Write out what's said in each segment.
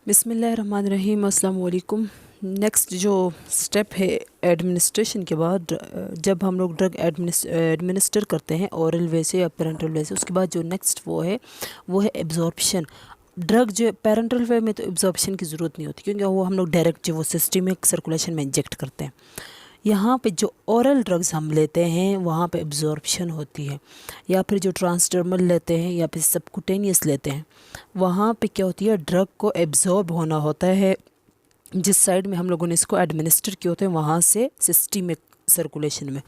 बिस्मिल्लाहिर्रहमानिर्रहीम, अस्सलाम वालेकुम। नेक्स्ट जो स्टेप है एडमिनिस्ट्रेशन के बाद, जब हम लोग ड्रग एडमिनिस्टर करते हैं ओरल वे से या पेरेंटल वे से, उसके बाद जो नेक्स्ट वो है एब्जॉर्प्शन। ड्रग जो पेरेंटल वे में तो एब्जॉर्प्शन की ज़रूरत नहीं होती, क्योंकि वो हम लोग डायरेक्ट जो वो सिस्टमिक सर्कुलेशन में इंजेक्ट करते हैं। यहाँ पे जो ओरल ड्रग्स हम लेते हैं वहाँ पे एब्जॉर्प्शन होती है, या फिर जो ट्रांसडर्मल लेते हैं या फिर सबकुटेनियस लेते हैं, वहाँ पे क्या होती है, ड्रग को एब्जॉर्ब होना होता है। जिस साइड में हम लोगों ने इसको एडमिनिस्टर किए होते हैं वहाँ से सिस्टमिक सर्कुलेशन में।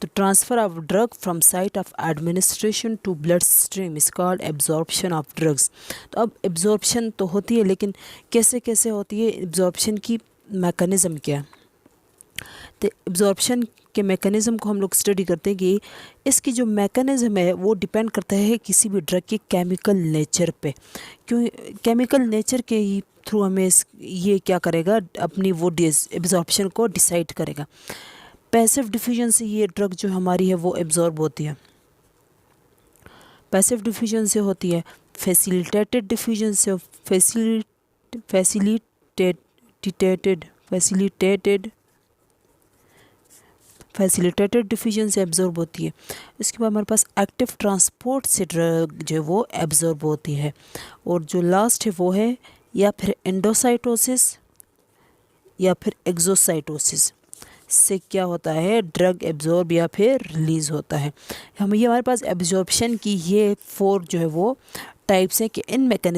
तो transfer of drug from site of administration to blood stream is called absorption of drugs. तो अब एब्जॉर्प्शन तो होती है, लेकिन कैसे कैसे होती है, एब्जॉर्प्शन की मैकेनिज़्म क्या है। तो एब्जॉर्प्शन के मैकेनिज़्म को हम लोग स्टडी करते हैं कि इसकी जो मैकेनिज़्म है वो डिपेंड करता है किसी भी ड्रग के केमिकल नेचर पे। क्यों केमिकल नेचर के ही थ्रू हमें ये क्या करेगा, अपनी वो एब्जॉर्प्शन को डिसाइड करेगा। पैसिव डिफ्यूजन से ये ड्रग जो हमारी है वो एब्जॉर्ब होती है, पैसिव डिफ्यूजन से होती है। फैसिलिटेटेड डिफ्यूजन से फैसिलिटेटेड डिफ्यूजन से एब्जॉर्ब होती है। इसके बाद हमारे पास एक्टिव ट्रांसपोर्ट से ड्रग जो है वो एब्जॉर्ब होती है। और जो लास्ट है वो है या फिर एंडोसाइटोसिस या फिर एक्सोसाइटोसिस से क्या होता है, ड्रग एब्जॉर्ब या फिर रिलीज़ होता है। ये हमारे पास एब्जॉर्प्शन की ये 4 जो है वो टाइप्स हैं कि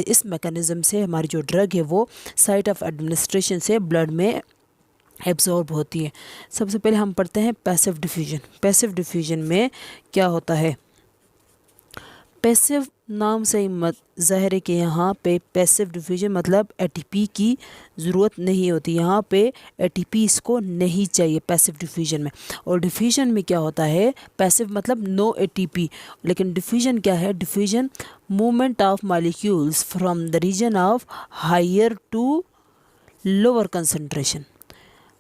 इस मैकेनिज़्म से हमारी जो ड्रग है वो साइट ऑफ एडमिनिस्ट्रेशन से ब्लड में एब्जॉर्ब होती है। सबसे पहले हम पढ़ते हैं पैसिव डिफ्यूजन। पैसिव डिफ्यूजन में क्या होता है, पैसिव नाम से ही मत ज़ाहिर है कि यहाँ पे पैसिव डिफ्यूजन मतलब एटीपी की ज़रूरत नहीं होती। यहाँ पे एटीपी इसको नहीं चाहिए पैसिव डिफ्यूजन में। और डिफ्यूजन में क्या होता है, पैसिव मतलब नो एटीपी, लेकिन डिफ्यूजन क्या है, diffusion movement of molecules from the region of higher to lower concentration.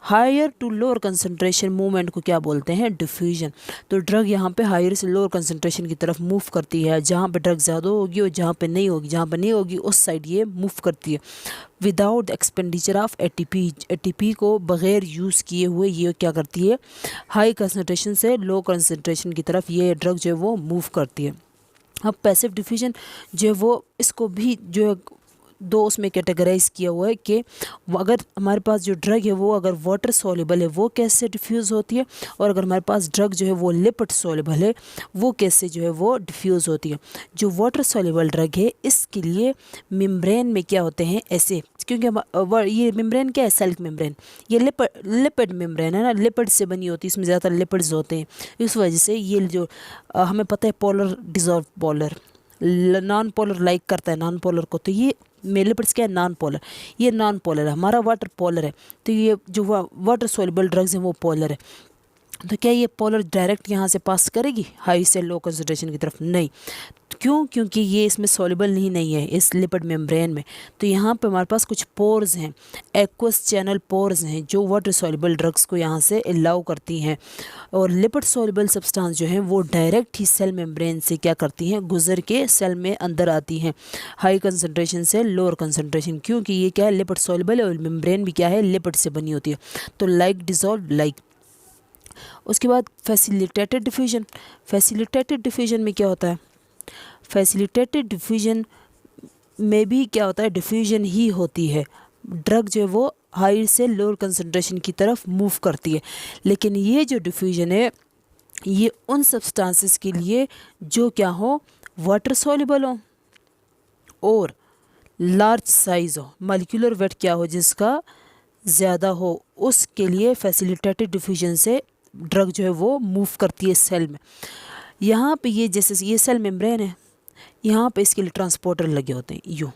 Higher to lower concentration movement को क्या बोलते हैं, डिफ्यूजन। तो ड्रग यहाँ पे हायर से लोअर कंसंट्रेशन की तरफ मूव करती है। जहाँ पे ड्रग ज़्यादा होगी और जहाँ पे नहीं होगी उस साइड ये मूव करती है without the expenditure of ATP. ATP को बग़ैर यूज़ किए हुए ये क्या करती है, हाई कंसंट्रेशन से लो कंसंट्रेशन की तरफ ये ड्रग जो है वो मूव करती है। अब पैसिव डिफ्यूजन जो है वो इसको भी जो है 2 उसमें कैटेगराइज किया हुआ है कि अगर हमारे पास जो ड्रग है वो अगर वाटर सॉल्युबल है वो कैसे डिफ्यूज़ होती है, और अगर हमारे पास ड्रग जो है वो लिपिड सॉल्युबल है वो कैसे जो है वो डिफ्यूज़ होती है। जो वाटर सॉल्युबल ड्रग है इसके लिए मेम्ब्रेन में क्या होते हैं ऐसे, क्योंकि ये मेम्ब्रेन क्या है, सेल्फ मेम्ब्रेन, ये लिपिड मेम्ब्रेन है ना, लिपिड से बनी होती है, इसमें ज़्यादा लिपिड्स होते हैं। इस वजह से ये जो हमें पता है polar dissolve polar non polar like करता है नॉन पोलर को, तो ये लिपिड्स क्या है, नॉन पोलर, ये नॉन पोलर है, हमारा वाटर पोलर है। तो ये जो वाटर सोल्युबल ड्रग्स हैं वो पोलर है। तो क्या ये पोलर डायरेक्ट यहाँ से पास करेगी हाई से लो कंसंट्रेशन की तरफ, नहीं। क्यों, क्योंकि ये इसमें सॉल्युबल ही नहीं है इस लिपिड मेम्ब्रेन में। तो यहाँ पे हमारे पास कुछ पोर्स हैं, एक्वस चैनल पोर्स हैं जो वाटर सॉल्युबल ड्रग्स को यहाँ से अलाउ करती हैं। और लिपिड सॉल्युबल सब्सटेंस जो हैं वो डायरेक्ट ही सेल मेम्ब्रेन से क्या करती हैं, गुजर के सेल में अंदर आती हैं हाई कंसंट्रेशन से लोअर कंसंट्रेशन, क्योंकि ये क्या है, लिपिड सॉल्युबल है और मेम्ब्रेन भी क्या है, लिपिड से बनी होती है। तो लाइक डिजॉल्व लाइक। उसके बाद फैसिलिटेटेड डिफ्यूजन। फैसिलिटेटेड डिफ्यूजन में क्या होता है, फैसिलिटेटेड डिफ्यूजन में भी क्या होता है, डिफ्यूजन ही होती है। ड्रग जो है वो हाई से लोअर कंसंट्रेशन की तरफ मूव करती है, लेकिन ये जो डिफ्यूजन है ये उन सब्सटेंसेस के लिए जो क्या हो, वाटर सॉल्युबल हो और लार्ज साइज़ हो, मॉलिक्यूलर वेट क्या हो जिसका ज़्यादा हो, उसके लिए फैसिलिटेटेड डिफ्यूजन से ड्रग जो है वो मूव करती है सेल में। यहाँ पे ये जैसे ये सेल मेम्ब्रेन है, यहाँ पे इसके लिए ट्रांसपोर्टर लगे होते हैं यूँ।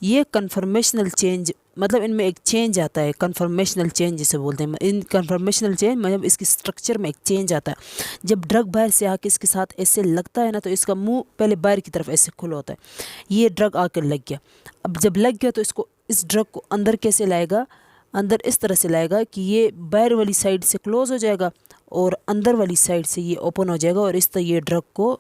ये कन्फर्मेशनल चेंज मतलब इनमें एक चेंज आता है, कन्फर्मेशनल चेंज जिसे बोलते हैं। इन कन्फर्मेशनल चेंज मतलब इसकी स्ट्रक्चर में एक चेंज आता है। जब ड्रग बाहर से आके इसके साथ ऐसे लगता है ना, तो इसका मुंह पहले बाहर की तरफ ऐसे खुला होता है। ये ड्रग आकर लग गया, अब जब लग गया तो इसको इस ड्रग को अंदर कैसे लाएगा, अंदर इस तरह से लाएगा कि ये बाहर वाली साइड से क्लोज़ हो जाएगा और अंदर वाली साइड से ये ओपन हो जाएगा, और इस तरह ये ड्रग को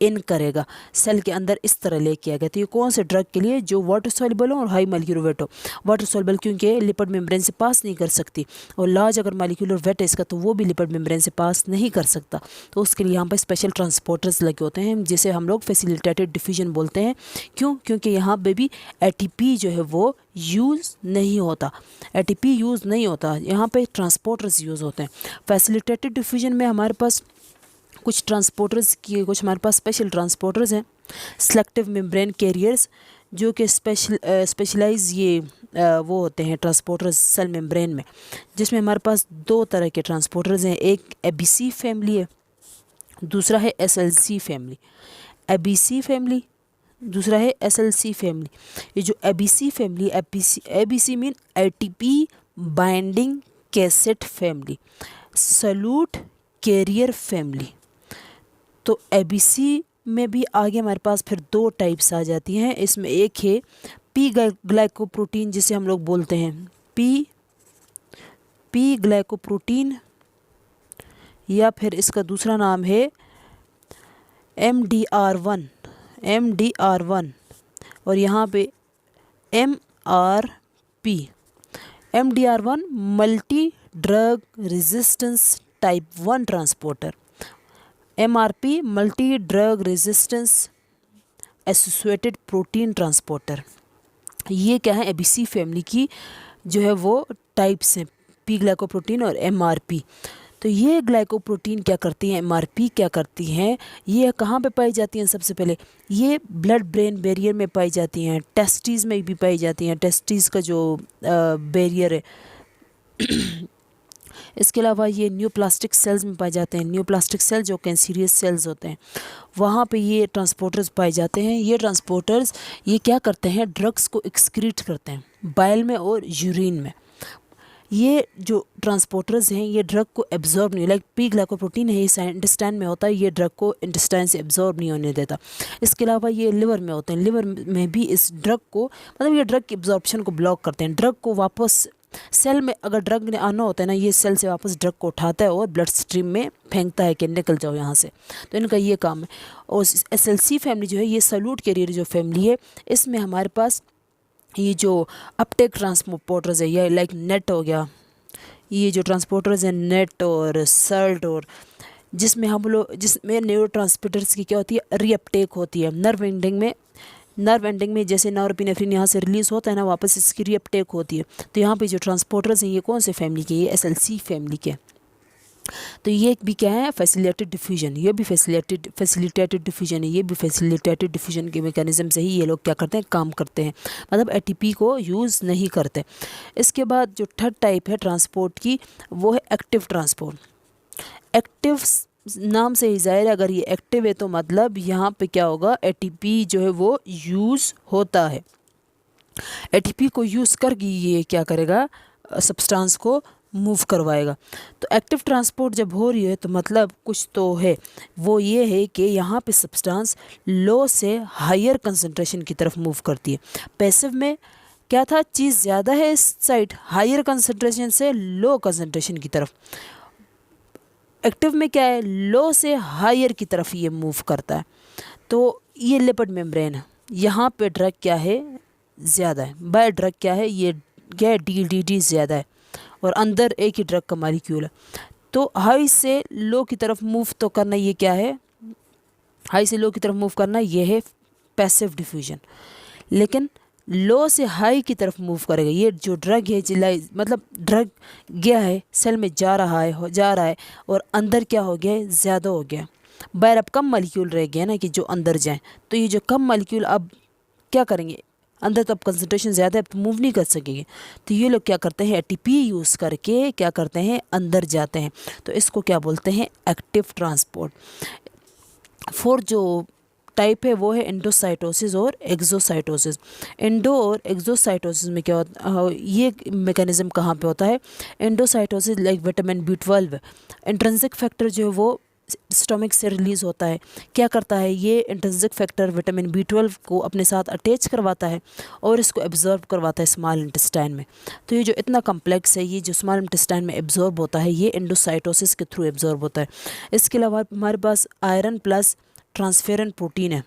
इन करेगा, सेल के अंदर इस तरह लेके आएगा। तो ये कौन से ड्रग के लिए? जो वाटर सॉल्युबल हो और हाई मॉलिक्यूलर वेट हो। वाटर सॉल्युबल क्योंकि लिपिड मेम्ब्रेन से पास नहीं कर सकती, और लार्ज अगर मॉलिक्यूलर वेट है इसका तो वो भी लिपिड मेम्ब्रेन से पास नहीं कर सकता। तो उसके लिए यहाँ पर स्पेशल ट्रांसपोर्टर्स लगे होते हैं जिसे हम लोग फैसिलिटेटेड डिफ्यूजन बोलते हैं। क्यों? क्योंकि यहाँ पे भी एटीपी जो है वो यूज़ नहीं होता, एटीपी यूज़ नहीं होता, यहाँ पे ट्रांसपोर्टर्स यूज़ होते हैं। फैसिलिटेटेड डिफ्यूजन में हमारे पास कुछ ट्रांसपोर्टर्स की, कुछ हमारे पास स्पेशल ट्रांसपोर्टर्स हैं। सेलेक्टिव मेम्ब्रेन कैरियर्स जो कि स्पेशलाइज ये वो होते हैं ट्रांसपोर्टर्स सेल मेम्ब्रेन में, जिसमें हमारे पास दो तरह के ट्रांसपोर्टर्स हैं। एक एबीसी फैमिली है, दूसरा है एसएलसी फैमिली। एबीसी फैमिली, दूसरा है एसएलसी फैमिली। ये जो ABC family, ABC mean ATP binding cassette family, solute carrier family. तो एबीसी में भी आगे हमारे पास फिर दो टाइप्स आ जाती हैं। इसमें एक है पी ग्लाइकोप्रोटीन जिसे हम लोग बोलते हैं पी ग्लाइकोप्रोटीन, या फिर इसका दूसरा नाम है MDR1, और यहाँ पे MDR1 multi drug resistance type 1 transporter, MRP multi drug resistance associated protein transporter. ये क्या है? एबीसी फैमिली की जो है वो टाइप्स हैं, पी ग्लाइकोप्रोटीन और MRP। तो ये ग्लाइकोप्रोटीन क्या करती हैं, MRP क्या करती हैं, ये कहाँ पे पाई जाती हैं? सबसे पहले ये ब्लड ब्रेन बैरियर में पाई जाती हैं, टेस्टिस में भी पाई जाती हैं, टेस्टिस का जो बैरियर है। इसके अलावा ये न्यूप्लास्टिक सेल्स में पाए जाते हैं। न्यूप्लास्टिक सेल जो कैंसरियस सेल्स होते हैं वहाँ पे ये ट्रांसपोर्टर्स पाए जाते हैं। ये ट्रांसपोर्टर्स ये क्या करते हैं? ड्रग्स को एक्सक्रीट करते हैं बाइल में और यूरिन में। ये जो ट्रांसपोर्टर्स हैं ये ड्रग को एब्जॉर्ब नहीं, लाइक पी ग्लाइकोप्रोटीन है ये इंटेस्टाइन में होता है, ये ड्रग को इंटेस्टाइन से एब्जॉर्ब नहीं होने देता। इसके अलावा ये लिवर में होते हैं, लिवर में भी इस ड्रग को, मतलब ये ड्रग की एब्जॉर्प्शन को ब्लॉक करते हैं। ड्रग को वापस सेल में अगर ड्रग ने आना होता है ना, ये सेल से वापस ड्रग को उठाता है और ब्लड स्ट्रीम में फेंकता है कि निकल जाओ यहाँ से। तो इनका ये काम है। और एसएलसी फैमिली जो है ये सॉल्यूट कैरियर जो फैमिली है, इसमें हमारे पास ये जो अपटेक ट्रांसपोर्टर्स है, ये लाइक नेट हो गया, ये जो ट्रांसपोर्टर्स हैं नेट और सर्ट, और जिसमें जिसमें न्यूरोट्रांसमीटर्स की क्या होती है? रीअपटेक होती है। नर्व एंडिंग में जैसे नॉरएपिनेफ्रिन यहाँ से रिलीज होता है ना, वापस इसकी रीअपटेक होती है। तो यहाँ पे जो ट्रांसपोर्टर्स हैं ये कौन से फैमिली के? ये एसएलसी फैमिली के। तो ये भी क्या है? Facilitated diffusion. ये भी फैसिलिटेटेड डिफ्यूजन है, ये भी फैसिलिटेटेड डिफ्यूजन के मैकेनिज्म से ही ये लोग क्या करते हैं? काम करते हैं, मतलब एटीपी को यूज़ नहीं करते। इसके बाद जो थर्ड टाइप है ट्रांसपोर्ट की वो है एक्टिव ट्रांसपोर्ट। एक्टिव नाम से ही जाहिर है, अगर ये एक्टिव है तो मतलब यहाँ पे क्या होगा? एटीपी जो है वो यूज़ होता है। एटीपी को यूज़ करके ये क्या करेगा? सब्सटेंस को मूव करवाएगा। तो एक्टिव ट्रांसपोर्ट जब हो रही है तो मतलब कुछ तो है, वो ये है कि यहाँ पे सब्सटेंस लो से हायर कंसंट्रेशन की तरफ मूव करती है। पैसिव में क्या था? चीज़ ज़्यादा है इस साइड, हायर कंसंट्रेशन से लो कंसंट्रेशन की तरफ। एक्टिव में क्या है? लो से हायर की तरफ ये मूव करता है। तो ये लिपिड मेम्ब्रेन है, यहाँ पे ड्रग क्या है? ज़्यादा है। बाय ड्रग क्या है? ये क्या है? DDT ज़्यादा है, और अंदर एक ही ड्रग का मॉलिक्यूल है। तो हाई से लो की तरफ मूव तो करना, ये क्या है? हाई से लो की तरफ मूव करना, ये है पैसिव डिफ्यूजन। लेकिन लो से हाई की तरफ मूव करेगा। ये जो ड्रग है मतलब ड्रग गया है सेल में जा रहा है और अंदर क्या हो गया है? ज़्यादा हो गया। बाहर अब कम मॉलिक्यूल रह गया ना कि जो अंदर जाए। तो ये जो कम मॉलिक्यूल अब क्या करेंगे? अंदर तो अब कंसंट्रेशन ज़्यादा है, अब तो मूव नहीं कर सकेंगे। तो ये लोग क्या करते हैं? एटीपी यूज़ करके क्या करते हैं? अंदर जाते हैं। तो इसको क्या बोलते हैं? Active transport. फोर्थ जो टाइप है वो है एंडोसाइटोसिस और एक्सोसाइटोसिस। एंडो और एक्सोसाइटोसिस में क्या होता है? ये मैकेनिज्म कहाँ पे होता है? Endocytosis like vitamin B12 intrinsic factor जो है वो स्टोमक से रिलीज़ होता है। क्या करता है? ये इंट्रिंसिक फैक्टर विटामिन B12 को अपने साथ अटैच करवाता है और इसको एब्जॉर्ब करवाता है स्मॉल इंटेस्टाइन में। तो ये जो इतना कम्प्लेक्स है, ये जो स्मॉल इंटेस्टाइन में एब्जॉर्ब होता है, ये एंडोसाइटोसिस के थ्रू एब्जॉर्ब होता है। इसके अलावा हमारे पास आयरन प्लस ट्रांसफेरेंट प्रोटीन है,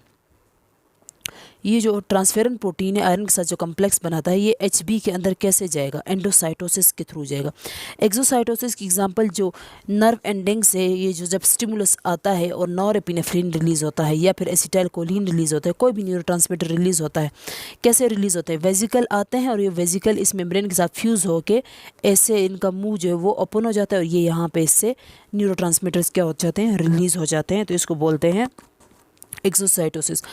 ये जो ट्रांसफेरेंट प्रोटीन है आयरन के साथ जो कम्प्लेक्स बनाता है, ये HB के अंदर कैसे जाएगा? एंडोसाइटोसिस के थ्रू जाएगा। एक्सोसाइटोसिस की एग्जांपल जो नर्व एंडिंग से ये जो जब स्टिमुलस आता है और नॉरएपिनेफ्रिन रिलीज होता है या फिर एसिटाइलकोलिन रिलीज होता है, कोई भी न्यूरोट्रांसमीटर रिलीज होता है, कैसे रिलीज होता है? वेजिकल आते हैं और ये वेजिकल इस मेम्ब्रेन के साथ फ्यूज़ होके ऐसे इनका मुंह जो है वो ओपन हो जाता है और ये यहाँ पे इससे न्यूरोट्रांसमीटर्स क्या हो जाते हैं? रिलीज हो जाते हैं। तो इसको बोलते हैं एक्सोसाइटोसिस।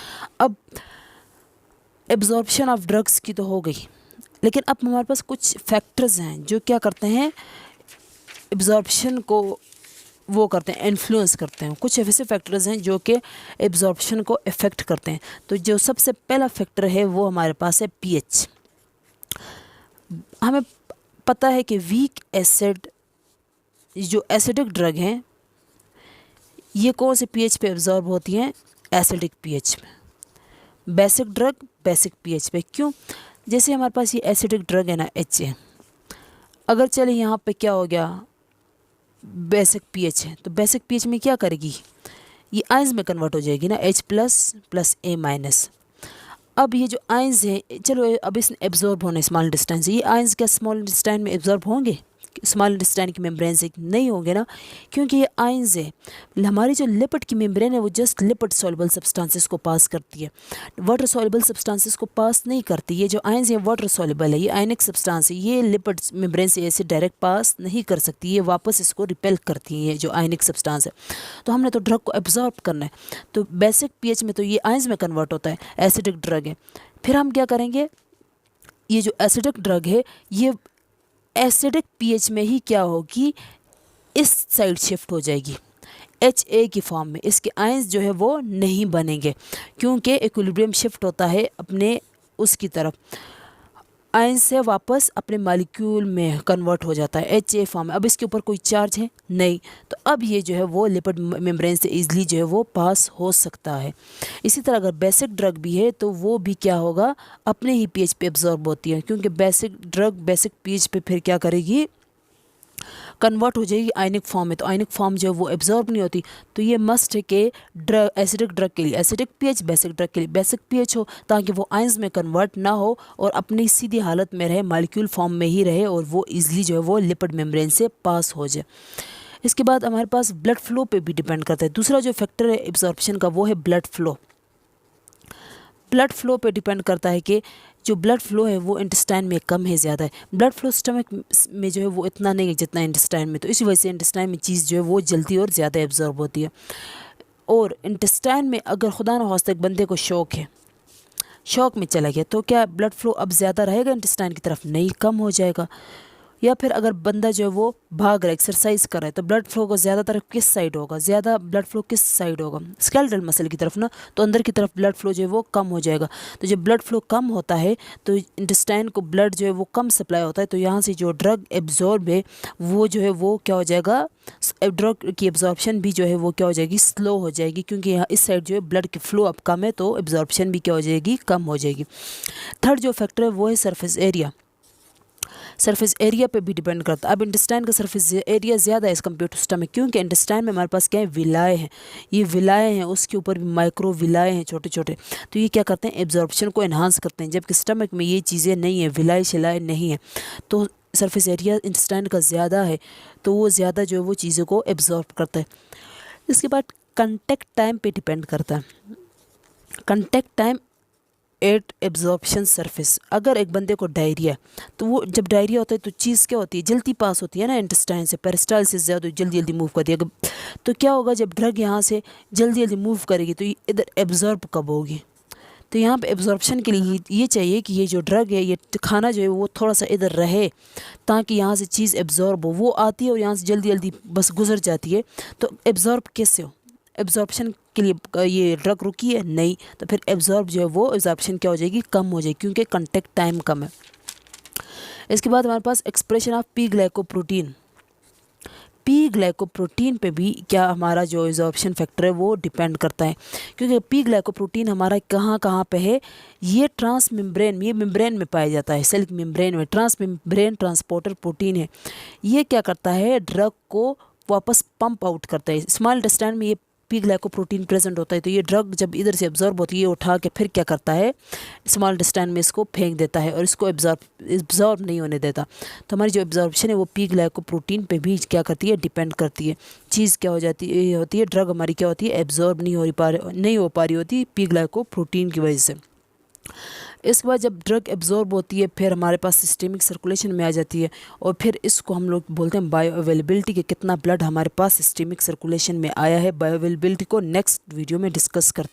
अब एब्जॉर्प्शन ऑफ ड्रग्स की तो हो गई, लेकिन अब हमारे पास कुछ फैक्टर्स हैं जो क्या करते हैं? एब्जॉर्प्शन को वो करते हैं, इन्फ्लुएंस करते हैं। कुछ ऐसे फैक्टर्स हैं जो कि एब्जॉर्प्शन को इफ़ेक्ट करते हैं। तो जो सबसे पहला फैक्टर है वो हमारे पास है pH। हमें पता है कि वीक एसिड जो एसिडिक ड्रग हैं ये कौन से pH पे एब्जॉर्ब होती हैं? एसिडिक pH में। बेसिक ड्रग बेसिक pH पे। क्यों? जैसे हमारे पास ये एसिडिक ड्रग है ना, H है, अगर चले यहाँ पे क्या हो गया? बेसिक pH है, तो बेसिक pH में क्या करेगी? ये आयंस में कन्वर्ट हो जाएगी ना, H प्लस प्लस A-। अब ये जो आयंस है, चलो अब इसने एब्जॉर्ब होना स्मॉल इंटेस्टाइन से, ये आयंस क्या स्मॉल इंटेस्टाइन में एब्जॉर्ब होंगे? स्मॉल इंटेस्टाइन की मेम्ब्रेन से नहीं होंगे ना, क्योंकि ये आयंस है। हमारी जो लिपिड की मेम्ब्रेन है वो जस्ट लिपिड सॉल्युबल सब्सटेंसेस को पास करती है, वाटर सॉल्युबल सब्सटेंसेस को पास नहीं करती। ये जो आयंस है वाटर सॉल्युबल है, ये आयनिक सब्सटेंस है, ये लिपिड मेम्ब्रेन से ऐसे डायरेक्ट पास नहीं कर सकती, ये वापस इसको रिपेल करती है, जो आयनिक सब्सटेंस है। तो हमने तो ड्रग को एब्जॉर्ब करना है, तो बेसिक pH में तो ये आयंस में कन्वर्ट होता है, एसिडिक ड्रग है। फिर हम क्या करेंगे? ये जो एसिडिक ड्रग है ये एसिडिक pH में ही क्या होगी? इस साइड शिफ्ट हो जाएगी HA की फॉर्म में। इसके आयंस जो है वो नहीं बनेंगे, क्योंकि इक्विलिब्रियम शिफ्ट होता है अपने उसकी तरफ, आयंस से वापस अपने मॉलिक्यूल में कन्वर्ट हो जाता है HA फॉर्म में। अब इसके ऊपर कोई चार्ज है नहीं, तो अब ये जो है वो लिपिड मेम्ब्रेन से इजीली जो है वो पास हो सकता है। इसी तरह अगर बेसिक ड्रग भी है तो वो भी क्या होगा? अपने ही pH पे एब्जॉर्ब होती है, क्योंकि बेसिक ड्रग बेसिक pH पे फिर क्या करेगी? कन्वर्ट हो जाएगी आयनिक फॉर्म में, तो आयनिक फॉर्म जो है वो एब्जॉर्ब नहीं होती। तो ये मस्ट है कि ड्रग एसिडिक ड्रग के लिए एसिडिक pH, बेसिक ड्रग के लिए बेसिक pH हो, ताकि वो आयंस में कन्वर्ट ना हो और अपनी सीधी हालत में रहे, मॉलिक्यूल फॉर्म में ही रहे और वो इजीली जो है वो लिपिड मेम्ब्रेन से पास हो जाए। इसके बाद हमारे पास ब्लड फ्लो पे भी डिपेंड करता है। दूसरा जो फैक्टर है एब्जॉर्प्शन का वो है ब्लड फ्लो। ब्लड फ्लो पे डिपेंड करता है कि जो ब्लड फ्लो है वो इंटेस्टाइन में कम है, ज़्यादा है। ब्लड फ्लो स्टमक में जो है वो इतना नहीं है जितना इंटेस्टाइन में, तो इसी वजह से इंटेस्टाइन में चीज़ जो है वो जल्दी और ज़्यादा एब्जॉर्ब होती है। और इंटेस्टाइन में अगर खुदा न खास्ता एक बंदे को शौक है, शौक में चला गया, तो क्या ब्लड फ्लो अब ज़्यादा रहेगा इंटेस्टाइन की तरफ? नहीं, कम हो जाएगा। या फिर अगर बंदा जो है वो भाग रहा है, एक्सरसाइज कर रहा है, तो ब्लड फ्लो को ज़्यादातर किस साइड होगा? ज़्यादा ब्लड फ्लो किस साइड होगा? स्केलेटल मसल की तरफ ना, तो अंदर की तरफ ब्लड फ्लो जो है वो कम हो जाएगा। तो जब ब्लड फ्लो कम होता है तो इंटेस्टाइन को ब्लड जो है वो कम सप्लाई होता है, तो यहाँ से जो ड्रग एब्जॉर्ब है वो जो है वो क्या हो जाएगा? ड्रग की एब्जॉर्प्शन भी जो है वो क्या हो जाएगी? स्लो हो जाएगी, क्योंकि यहाँ इस साइड जो है ब्लड की फ्लो अब कम है, तो एब्जॉर्प्शन भी क्या हो जाएगी? कम हो जाएगी। थर्ड जो फैक्टर है वो है सरफेस एरिया। सरफेस एरिया पे भी डिपेंड करता है। अब इंटेस्टाइन का सरफेस एरिया ज़्यादा है एज़ कम्पेयर टू स्टमक, क्योंकि इंटेस्टाइन में हमारे पास क्या है? विलाए हैं। ये विलाए हैं, उसके ऊपर भी माइक्रो विलाए हैं छोटे छोटे, तो ये क्या करते हैं? एब्जॉर्प्शन को एनहांस करते हैं, जबकि स्टमक में ये चीज़ें नहीं है, विलाए शिलाए नहीं है। तो सरफेस एरिया इंटेस्टाइन का ज़्यादा है, तो वो ज़्यादा जो है वो चीज़ों को एब्जॉर्ब करता है। इसके बाद कंटेक्ट टाइम पे डिपेंड करता है। Contact time at absorption surface. अगर एक बंदे को डायरिया, तो वो जब डायरिया होता है तो चीज़ क्या होती है? जल्दी पास होती है ना इंटेस्टाइन से, पेरिस्टाल्सिस ज़्यादा जल्दी जल्दी मूव करती है। तो क्या होगा? जब ड्रग यहाँ से जल्दी जल्दी मूव करेगी तो ये इधर एब्जॉर्ब कब होगी? तो यहाँ पे एब्जॉर्प्शन के लिए ये चाहिए कि ये जो ड्रग है, ये खाना जो है वो थोड़ा सा इधर रहे, ताकि यहाँ से चीज़ एब्जॉर्ब हो। वो आती है और यहाँ से जल्दी जल्दी बस गुजर जाती है, तो एब्जॉर्ब कैसे हो? एब्जॉर्प्शन के लिए ये ड्रग रुकी है? नहीं, तो फिर एब्जॉर्ब जो है वो एब्जॉर्प्शन क्या हो जाएगी? कम हो जाएगी, क्योंकि कंटेक्ट टाइम कम है। इसके बाद हमारे पास expression of P glycoprotein. P glycoprotein पे भी क्या हमारा जो एब्जॉर्प्शन फैक्टर है वो डिपेंड करता है, क्योंकि पी ग्लाइकोप्रोटीन हमारा कहाँ कहाँ पे है? ये ट्रांस मेम्ब्रेन, ये मेम्ब्रेन में पाया जाता है, सेल मेम्ब्रेन में। ट्रांस मेम्ब्रेन ट्रांसपोर्टर प्रोटीन है। ये क्या करता है? ड्रग को वापस पंप आउट करता है। स्मॉल इंटेस्टाइन में ये पी ग्लाइकोप्रोटीन प्रेजेंट होता है, तो ये ड्रग जब इधर से एब्जॉर्ब होती है, ये उठा के फिर क्या करता है, स्मॉल इंटेस्टाइन में इसको फेंक देता है और इसको एब्जॉर्ब नहीं होने देता। तो हमारी जो एब्जॉर्प्शन है वो पी ग्लाइकोप्रोटीन पे भी क्या करती है, डिपेंड करती है। चीज़ क्या हो जाती है, ये होती है ड्रग हमारी क्या होती है, एब्जॉर्ब नहीं हो पा रही होती पी ग्लाइकोप्रोटीन की वजह से। इसके बाद जब ड्रग एब्जॉर्ब होती है फिर हमारे पास सिस्टेमिक सर्कुलेशन में आ जाती है और फिर इसको हम लोग बोलते हैं बायो अवेलेबिलिटी, कि कितना ब्लड हमारे पास सिस्टेमिक सर्कुलेशन में आया है। बायो अवेलेबिलिटी को नेक्स्ट वीडियो में डिस्कस करते हैं।